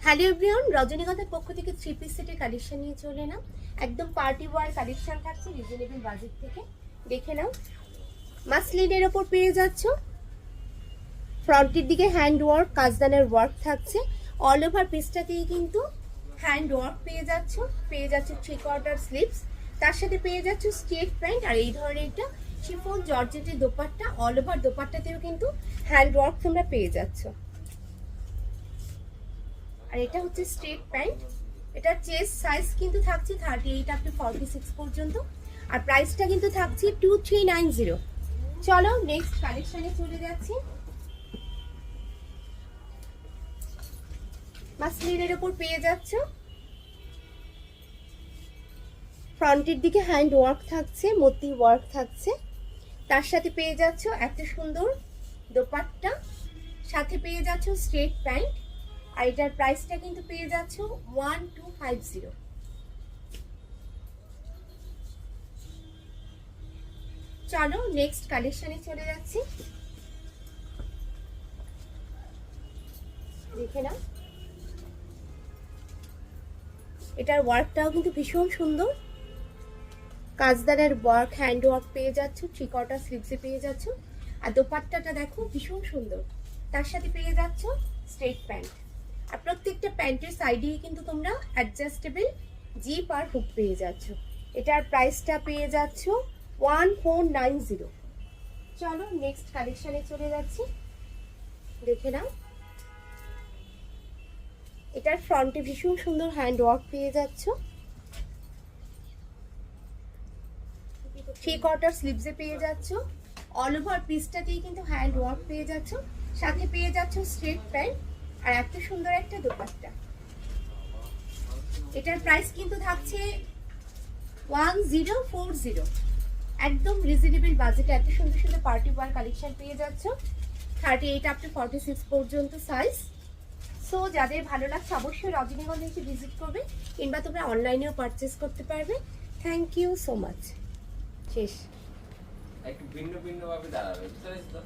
Hello everyone, রজনীগন্ধার পক্ষ থেকে থ্রি পিস সেটের কালেকশন নিয়ে চলে এলাম। একদম পার্টি ওয়ার কালেকশন থাকছে রিজনেবল বাজেট থেকে। দেখে নাও, মাসলিনের ওপর পেয়ে যাচ্ছ। ফ্রন্টের দিকে হ্যান্ড ওয়ার্ক, কাজদানের ওয়ার্ক থাকছে। অল ওভার পিসটাতেই কিন্তু হ্যান্ড ওয়ার্ক পেয়ে যাচ্ছ। পেয়ে যাচ্ছ 3/4 স্লিভস, তার সাথে পেয়ে যাচ্ছ স্ট্রেট প্যান্ট। আর এই ধরনের একটা শিফন জর্জেটের দোপাট্টা, অল ওভার দোপাট্টাতেও কিন্তু হ্যান্ড ওয়ার্ক তোমরা পেয়ে যাচ্ছ। আর এটা হচ্ছে স্ট্রেট প্যান্ট। এটা চেস্ট সাইজ কিন্তু থাকছে 38 আপ টু 46 পর্যন্ত। আর প্রাইসটা কিন্তু থাকছে 2390। চলো নেক্সট কালেকশনে চলে যাচ্ছি। মাসলিনের উপর পেয়ে যাচ্ছ। ফ্রন্টের দিকে হ্যান্ড ওয়ার্ক থাকছে, মতি ওয়ার্ক থাকছে। তার সাথে পেয়ে যাচ্ছ এত সুন্দর দোপাট্টা, সাথে পেয়ে যাচ্ছ স্ট্রেট প্যান্ট। আর এটার প্রাইসটা কিন্তু পেয়ে যাচ্ছ 1250। চলো নেক্সট কালেকশনে চলে যাচ্ছি। দেখে নাও, এটার ওয়ার্কটাও কিন্তু ভীষণ সুন্দর। কাজদারের ওয়ার্ক, হ্যান্ড ওয়ার্ক পেয়ে যাচ্ছ, 3/4 স্লিভসে পেয়ে যাচ্ছ। আর দোপাট্টাটা দেখো ভীষণ সুন্দর। তার সাথে পেয়ে যাচ্ছ স্ট্রেট প্যান্ট। আর প্রত্যেকটা প্যান্টের সাইডেই কিন্তু তোমরা অ্যাডজাস্টেবল জিপ আর হুক পেয়ে যাচ্ছ। এটার প্রাইসটা পেয়ে যাচ্ছ 1490। চলো নেক্সট কালেকশনে চলে যাচ্ছি। দেখে নাও, এটার ফ্রন্টে ভীষণ সুন্দর হ্যান্ড ওয়ার্ক পেয়ে যাচ্ছ। 3/4 স্লিভসে পেয়ে যাচ্ছ। অল ওভার পিসটাতেই কিন্তু হ্যান্ড ওয়ার্ক পেয়ে যাচ্ছ। সাথে পেয়ে যাচ্ছ স্ট্রেট প্যান্ট আর এত সুন্দর একটা দোপাট্টা। এটার প্রাইস কিন্তু থাকছে 1040। একদম রিজনেবল বাজেটে এত সুন্দর সুন্দর পার্টি ওয়ার কালেকশন পেয়ে যাচ্ছ। 38 আপ টু 46 পর্যন্ত সাইজ। সো যাদের ভালো লাগছে অবশ্যই রজনীগন্ধা এসে ভিজিট করবে, কিংবা তোমরা অনলাইনেও পারচেস করতে পারবে। Thank you so much. শেষ। একটু ভিন্ন ভিন্ন ভাবে দাঁড়াবে, বুঝতে পেরেছো তো?